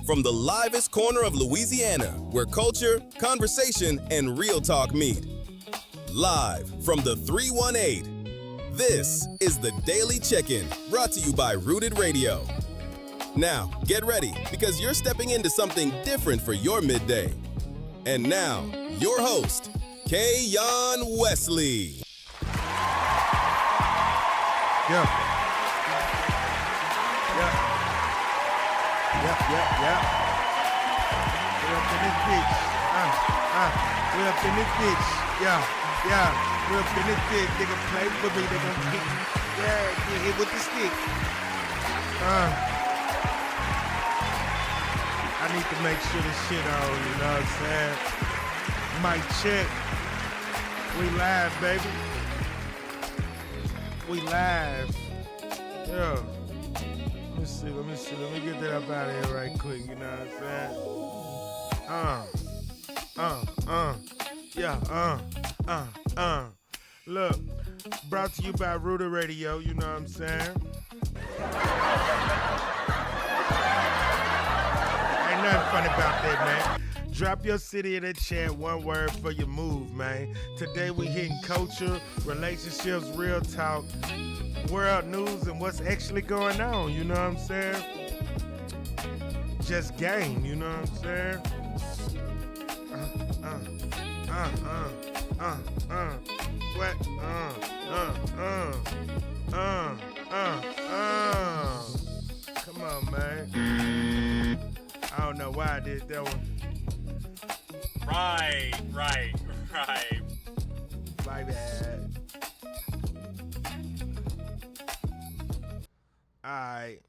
From the livest corner of Louisiana, where culture, conversation, and real talk meet. Live from the 318, this is the Daily Check-In, brought to you by Rooted Radio. Now, get ready, because you're stepping into something different for your midday. And now, your host, Kayon Wesley. Yeah. We up in this bitch. We up in this bitch. Yeah. We up in this bitch. They gon' play for me. They gon' get hit with the stick. I need to make sure this shit on, you know what I'm saying? Mic check. We live, baby. We live. Yeah. Let me see. Let me get that up out of here right quick, you know what I'm saying? Look, brought to you by Rooted Radio, you know what I'm saying? Ain't nothing funny about that, man. Drop your city in the chat, one word for your move, man. Today we hitting culture, relationships, real talk, world news, and what's actually going on, you know what I'm saying? Just game, you know what I'm saying? What? Come on, man. I don't know why I did that one. Right. My bad. Alright.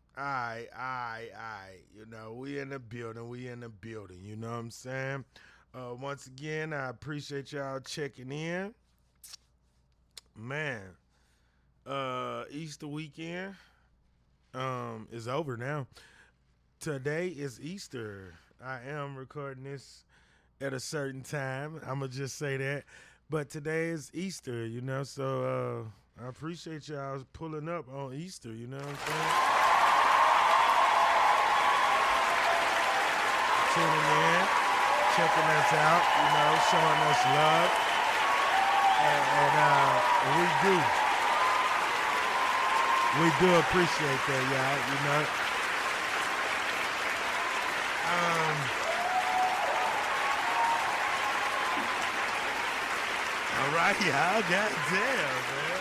You know, we in the building, you know what I'm saying? Once again, I appreciate y'all checking in. Man, Easter weekend is over now. Today is Easter. I am recording this at a certain time. I'm going to just say that. But today is Easter, you know, so I appreciate y'all pulling up on Easter, you know what I'm saying? Tuning in, checking us out, you know, showing us love. And we do appreciate that, y'all, you know. All right, y'all, goddamn, man.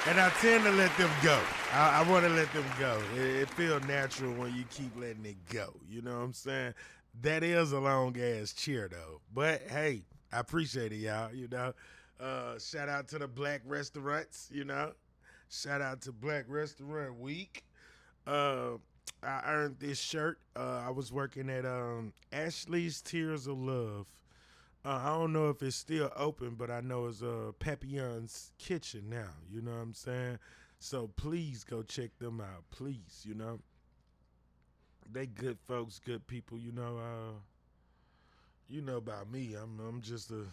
And I tend to let them go. I want to let them go. It feels natural when you keep letting it go. You know what I'm saying? That is a long-ass cheer, though. But, hey, I appreciate it, y'all, you know. Shout out to the black restaurants, you know. Shout out to Black Restaurant Week. I earned this shirt. I was working at Ashley's Tears of Love. I don't know if it's still open, but I know it's Papillon's Kitchen now. You know what I'm saying? So please go check them out. Please, you know. They good folks, good people. You know about me. I'm just a,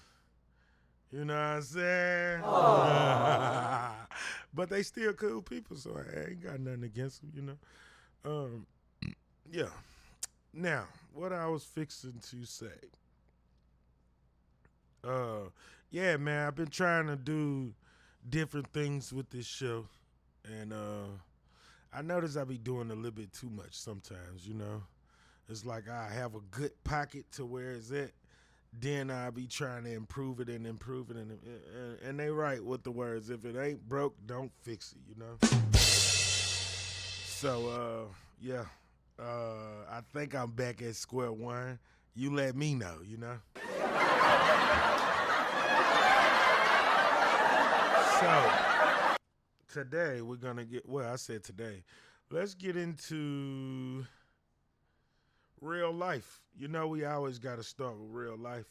you know what I'm saying? But they still cool people, so I ain't got nothing against them, you know. Yeah. Now, what I was fixing to say. Yeah, man, I've been trying to do different things with this show, and I notice I be doing a little bit too much sometimes, you know. It's like I have a good pocket to where it's at. Then I'll be trying to improve it and improve it. And they right with the words. If it ain't broke, don't fix it, you know? So, yeah. I think I'm back at square one. You let me know, you know? So, today we're going to I said today. Let's get into real life. You know, we always got to start with real life.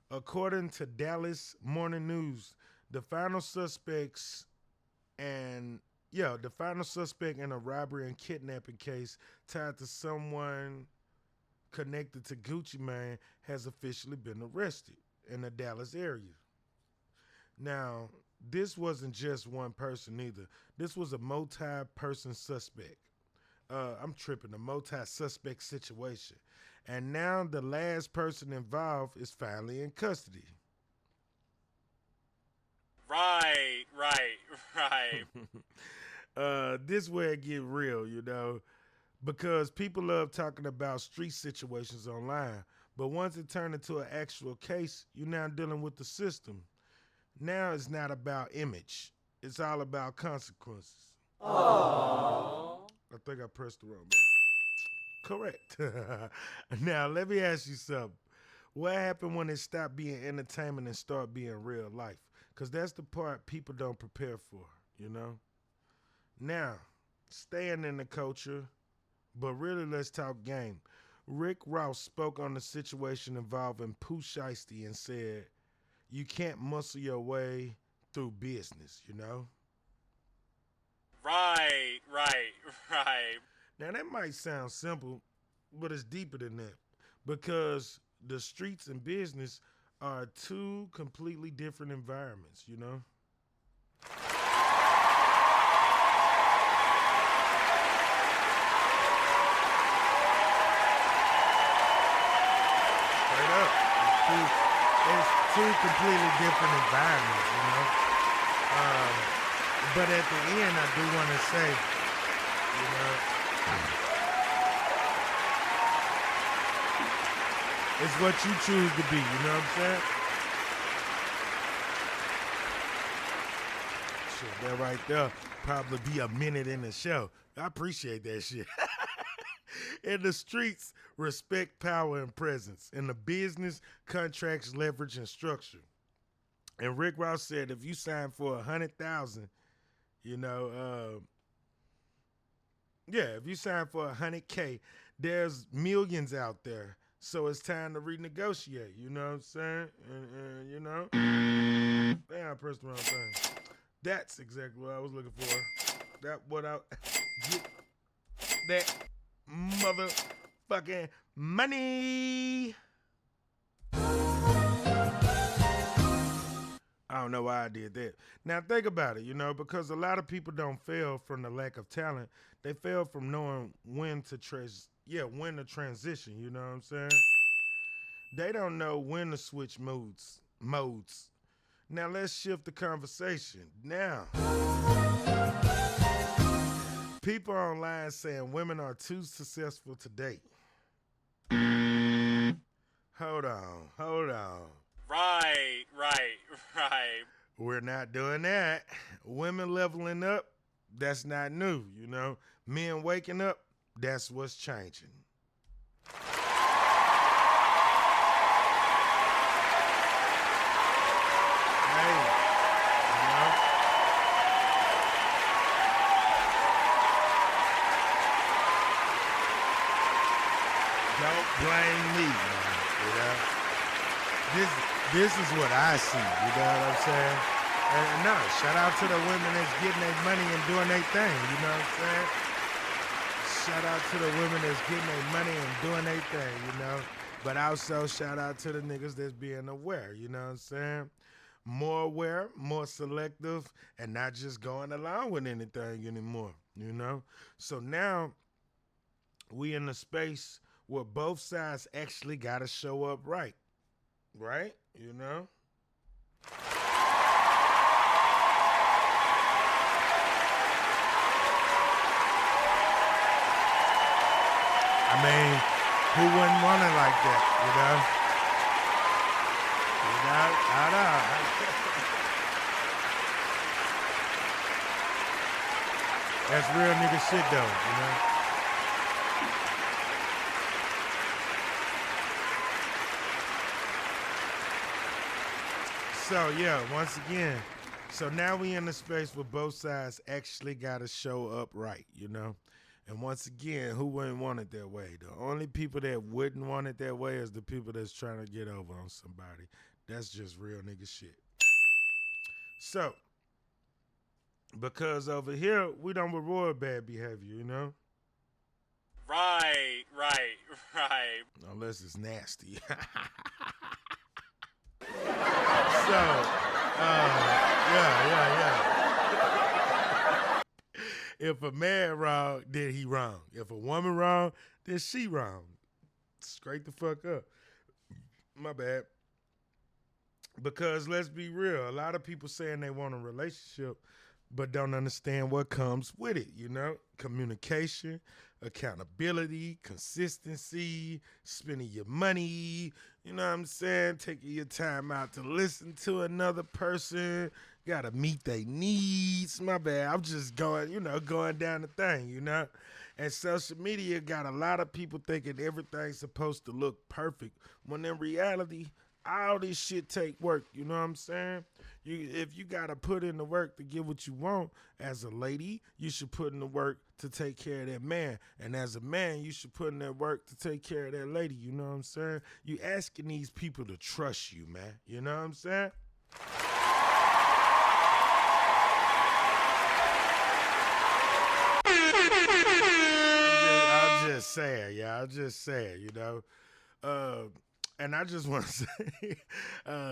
According to Dallas Morning News, the final suspect in a robbery and kidnapping case tied to someone connected to Gucci Mane has officially been arrested in the Dallas area. Now, this wasn't just one person either. This was a multi-person suspect. I'm tripping, a multi-suspect situation. And now the last person involved is finally in custody. Right. This where it get real, you know, because people love talking about street situations online. But once it turned into an actual case, you're now dealing with the system. Now it's not about image. It's all about consequences. Aww. I think I pressed the wrong button. Correct. Now, let me ask you something. What happened when it stopped being entertainment and start being real life? Because that's the part people don't prepare for, you know? Now, staying in the culture, but really let's talk game. Rick Ross spoke on the situation involving Pooh Shiesty and said, you can't muscle your way through business, you know? Right. Now, that might sound simple, but it's deeper than that because the streets and business are two completely different environments, you know? Straight up. It's two completely different environments, you know? But at the end, I do want to say, you know, it's what you choose to be, you know what I'm saying? Shit, that right there probably be a minute in the show. I appreciate that shit. In the streets, respect, power, and presence. In the business, contracts, leverage, and structure. And Rick Ross said if you sign for $100,000, you know, if you sign for $100K, there's millions out there. So it's time to renegotiate. You know what I'm saying? And you know, damn, I pressed the wrong thing. That's exactly what I was looking for. That get that motherfucking money. I don't know why I did that. Now think about it, you know, because a lot of people don't fail from the lack of talent. They fail from knowing when to transition, you know what I'm saying? They don't know when to switch modes. Now let's shift the conversation. Now, people online saying women are too successful to date. Hold on. Right. We're not doing that. Women leveling up, that's not new, you know. Men waking up, that's what's changing. Hey, you know. Don't blame me, man, you know. This is what I see, you know what I'm saying? And no, shout out to the women that's getting their money and doing their thing, you know what I'm saying? Shout out to the women that's getting their money and doing their thing, you know? But also shout out to the niggas that's being aware, you know what I'm saying? More aware, more selective, and not just going along with anything anymore, you know? So now we in a space where both sides actually got to show up right, you know? I mean, Who wouldn't want it like that, you know? I know. That's real nigga shit though, you know? So yeah, once again, so now we in the space where both sides actually gotta show up right, you know? And once again, who wouldn't want it that way? The only people that wouldn't want it that way is the people that's trying to get over on somebody. That's just real nigga shit. So, because over here, we don't reward bad behavior, you know? Right. Unless it's nasty. So, yeah. If a man wrong, then he wrong. If a woman wrong, then she wrong. Straight the fuck up. My bad. Because let's be real, a lot of people saying they want a relationship, but don't understand what comes with it, you know? Communication, accountability, consistency, spending your money, you know what I'm saying? Taking your time out to listen to another person, gotta meet their needs. My bad, I'm just going down the thing, you know? And social media got a lot of people thinking everything's supposed to look perfect, when in reality, all this shit take work, you know what I'm saying? If you gotta put in the work to get what you want, as a lady, you should put in the work to take care of that man. And as a man, you should put in that work to take care of that lady, you know what I'm saying? You asking these people to trust you, man. You know what I'm saying? I'm just saying, yeah. I'm just saying, you know. And I just want to say,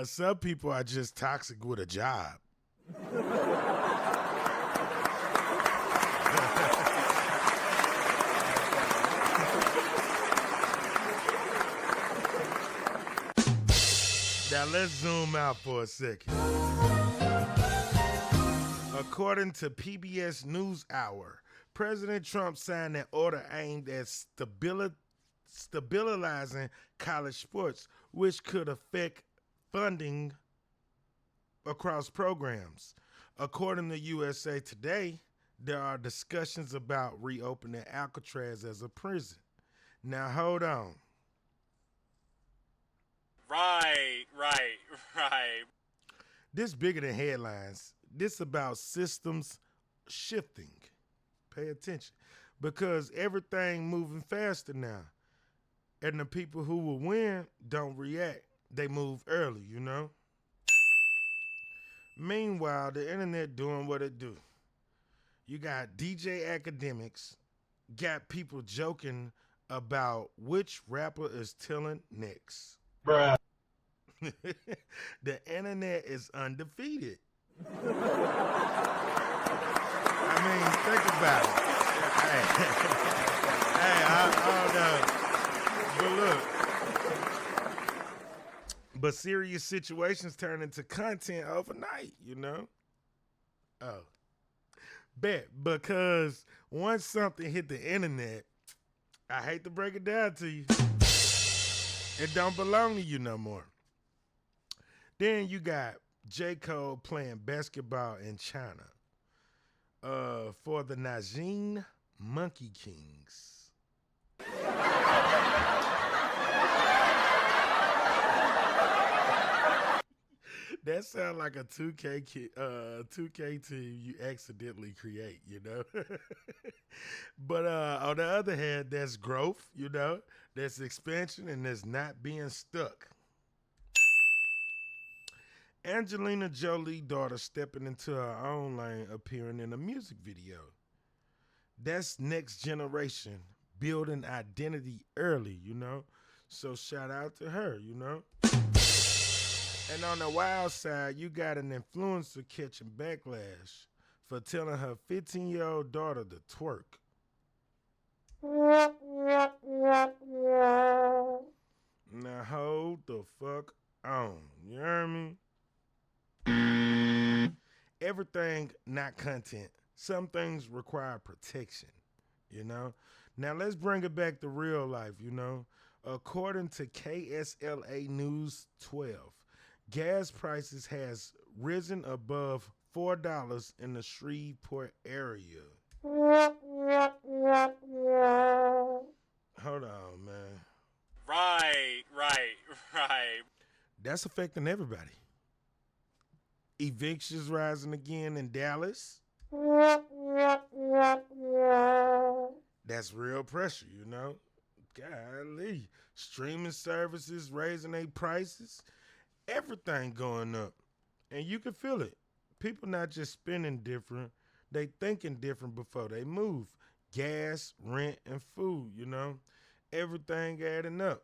some people are just toxic with a job. Now let's zoom out for a second. According to PBS NewsHour, President Trump signed an order aimed at stabilizing college sports, which could affect funding across programs. According to USA Today, there are discussions about reopening Alcatraz as a prison. Now, hold on. Right. This bigger than headlines. This about systems shifting. Pay attention. Because everything moving faster now. And the people who will win don't react. They move early, you know? Meanwhile, the internet doing what it do. You got DJ academics, got people joking about which rapper is tilling next. Bruh. The internet is undefeated. I mean, think about it. I don't know. But look. But serious situations turn into content overnight, you know? Oh. Bet. Because once something hit the internet, I hate to break it down to you, it don't belong to you no more. Then you got J. Cole playing basketball in China for the Nanjing Monkey Kings. That sounds like a 2K team you accidentally create, you know? But on the other hand, that's growth, you know? That's expansion, and that's not being stuck. Angelina Jolie's daughter stepping into her own lane, appearing in a music video. That's next generation, building identity early, you know? So shout out to her, you know? And on the wild side, you got an influencer catching backlash for telling her 15-year-old daughter to twerk. Now hold the fuck on. You hear me? Everything not content. Some things require protection, you know? Now let's bring it back to real life, you know? According to KSLA News 12, gas prices has risen above $4 in the Shreveport area. Hold on, man. Right, right, right. That's affecting everybody. Evictions rising again in Dallas. That's real pressure, you know. Golly. Streaming services raising their prices. Everything going up. And you can feel it. People not just spending different, they thinking different before they move. Gas, rent, and food, you know. Everything adding up.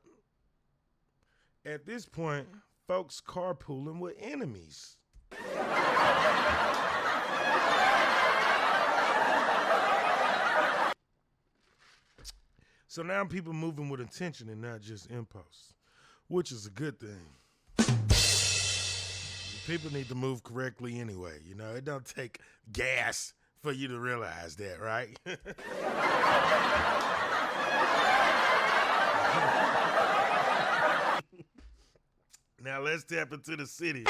At this point, folks carpooling with enemies. So now people moving with intention and not just impulse, which is a good thing. People need to move correctly anyway. You know, it don't take gas for you to realize that, right? Now let's tap into the city.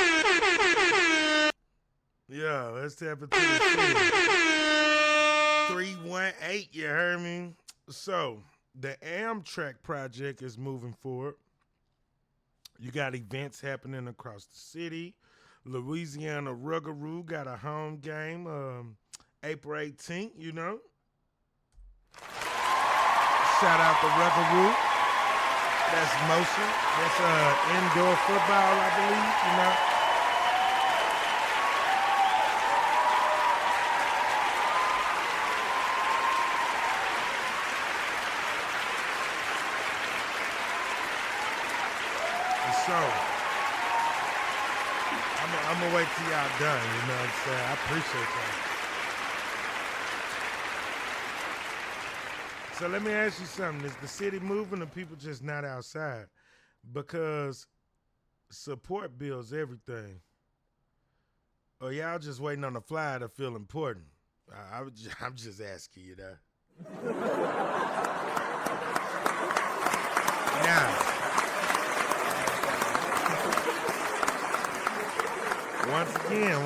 Yeah, let's tap into the city. 318, you heard me? So, the Amtrak project is moving forward. You got events happening across the city. Louisiana Ruggaroo got a home game April 18th, you know. Shout out to Ruggaroo. That's motion. That's indoor football, I believe, you know. So, I'm going to wait till y'all done, you know what I'm saying? I appreciate that. So let me ask you something. Is the city moving or people just not outside? Because support builds everything. Or y'all just waiting on the flyer to feel important? I'm just asking you that. Now,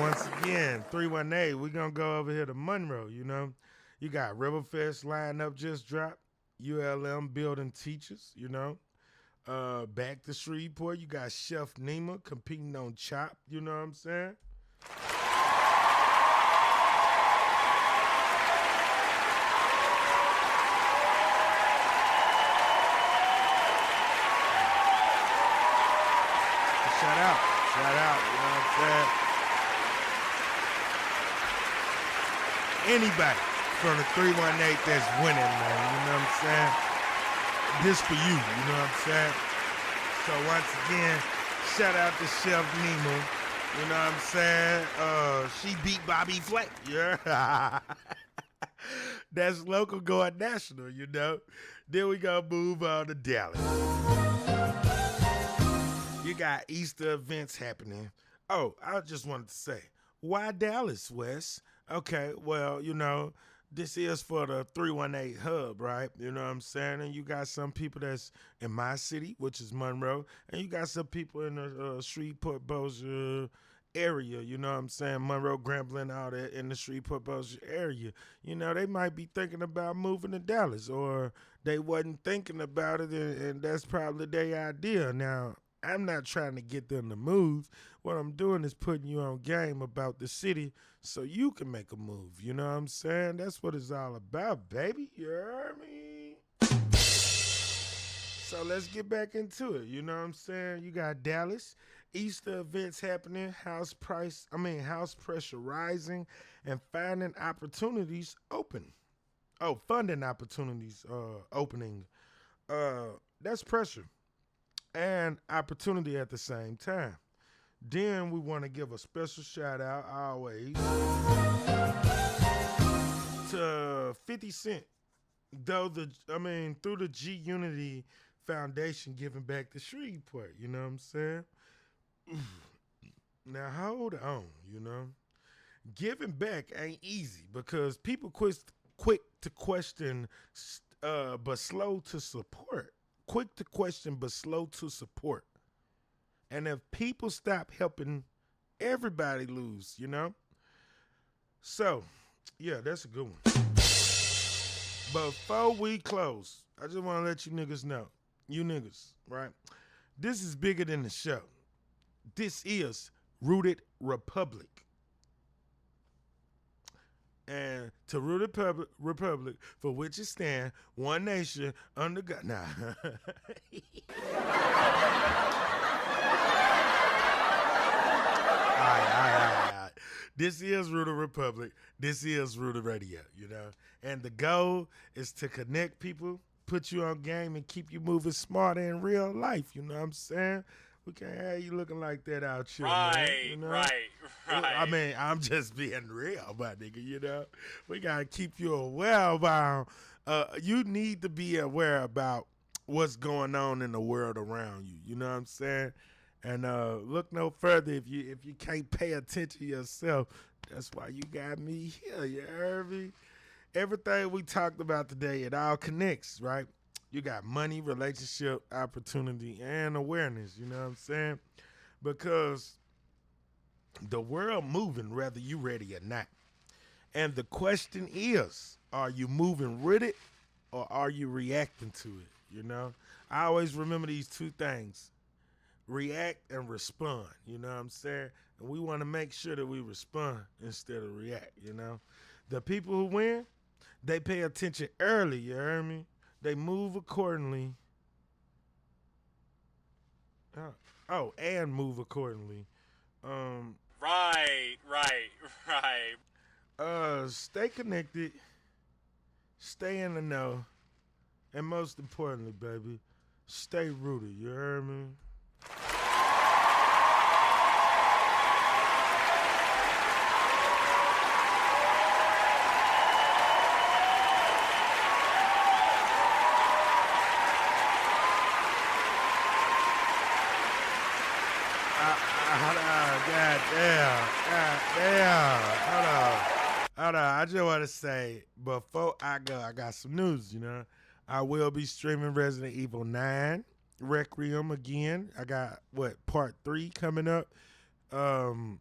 once again, 318, we're going to go over here to Monroe, you know. You got Riverfest lineup just dropped. ULM building teachers, you know. Back to Shreveport, you got Chef Nima competing on Chop, you know what I'm saying? Shout out, you know what I'm saying? Anybody from the 318 that's winning, man, you know what I'm saying? This for you know what I'm saying? So once again, shout out to Chef Nima, you know what I'm saying? She beat Bobby Flay, yeah. That's local going national, you know? Then we gonna move on to Dallas. You got Easter events happening. Oh, I just wanted to say, why Dallas, Wes? Okay, well, you know, this is for the 318 hub, right? You know what I'm saying? And you got some people that's in my city, which is Monroe, and you got some people in the Shreveport Bossier area, you know what I'm saying? Monroe, Grambling, all that in the Shreveport Bossier area. You know, they might be thinking about moving to Dallas, or they wasn't thinking about it, and that's probably their idea. Now, I'm not trying to get them to move. What I'm doing is putting you on game about the city so you can make a move. You know what I'm saying? That's what it's all about, baby. You heard me? So let's get back into it. You know what I'm saying? You got Dallas, Easter events happening, house pressure rising, and finding opportunities open. Oh, funding opportunities opening. That's pressure and opportunity at the same time. Then we want to give a special shout out always to 50 Cent. Through the G Unity Foundation giving back to Shreveport, you know what I'm saying? Now hold on, you know. Giving back ain't easy because people quick to question but slow to support. quick to question but slow to support. And if people stop helping, everybody lose, you know? So, yeah, that's a good one. Before we close, I just want to let you niggas know, right? This is bigger than the show. This is Rooted Republic. And to Rooted Republic, for which it stands, one nation under God. Nah. All right. This is Rooted Republic. This is Rooted Radio, you know? And the goal is to connect people, put you on game, and keep you moving smarter in real life, you know what I'm saying? We can't have you looking like that out here, man. You know? Right. I mean, I'm just being real, my nigga, you know? We got to keep you aware about, you need to be aware about what's going on in the world around you, you know what I'm saying? And look no further if you can't pay attention to yourself. That's why you got me here, you heard me? Everything we talked about today, it all connects, right? You got money, relationship, opportunity, and awareness, you know what I'm saying? Because the world moving whether you ready or not. And the question is, are you moving with it or are you reacting to it, you know? I always remember these two things, react and respond, you know what I'm saying? And we want to make sure that we respond instead of react, you know? The people who win, they pay attention early, you heard me? They move accordingly. And move accordingly. Right. Stay connected, stay in the know, and most importantly, baby, stay rooted, you heard me? Hold on. I just want to say, before I go, I got some news, you know. I will be streaming Resident Evil 9 Requiem again. I got, part 3 coming up. Part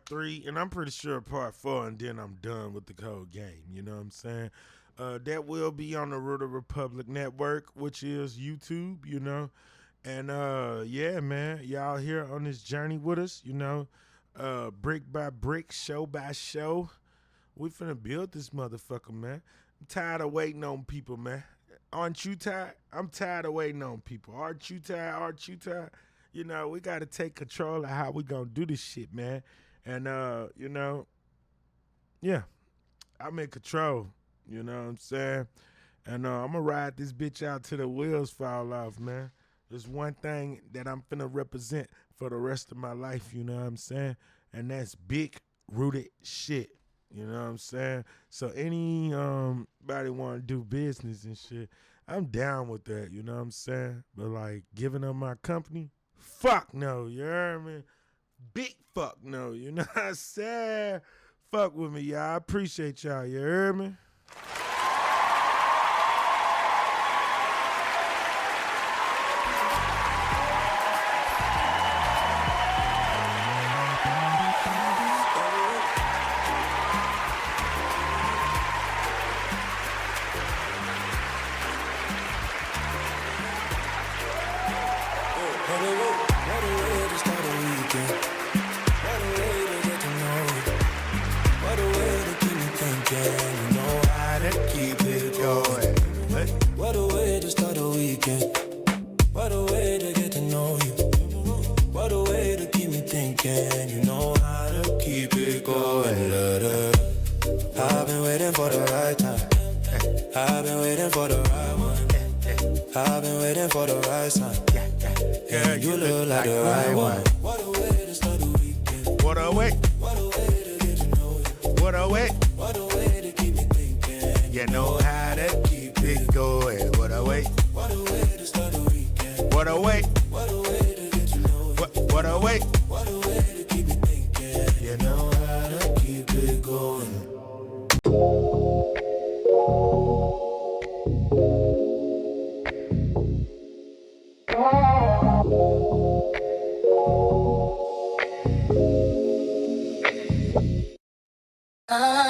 3, and I'm pretty sure part 4, and then I'm done with the whole game, you know what I'm saying? That will be on the Rooted Republic Network, which is YouTube, you know. And man, y'all here on this journey with us, you know, brick by brick, show by show. We finna build this motherfucker, man. I'm tired of waiting on people, man. Aren't you tired? I'm tired of waiting on people. Aren't you tired? You know, we gotta take control of how we gonna do this shit, man. And you know, yeah, I'm in control. You know what I'm saying? And I'm gonna ride this bitch out till the wheels fall off, man. There's one thing that I'm finna represent for the rest of my life, you know what I'm saying? And that's big rooted shit, you know what I'm saying? So anybody want to do business and shit, I'm down with that, you know what I'm saying? But like giving up my company, fuck no, you heard me? Big fuck no, you know what I'm saying? Fuck with me, y'all. I appreciate y'all, you heard me? I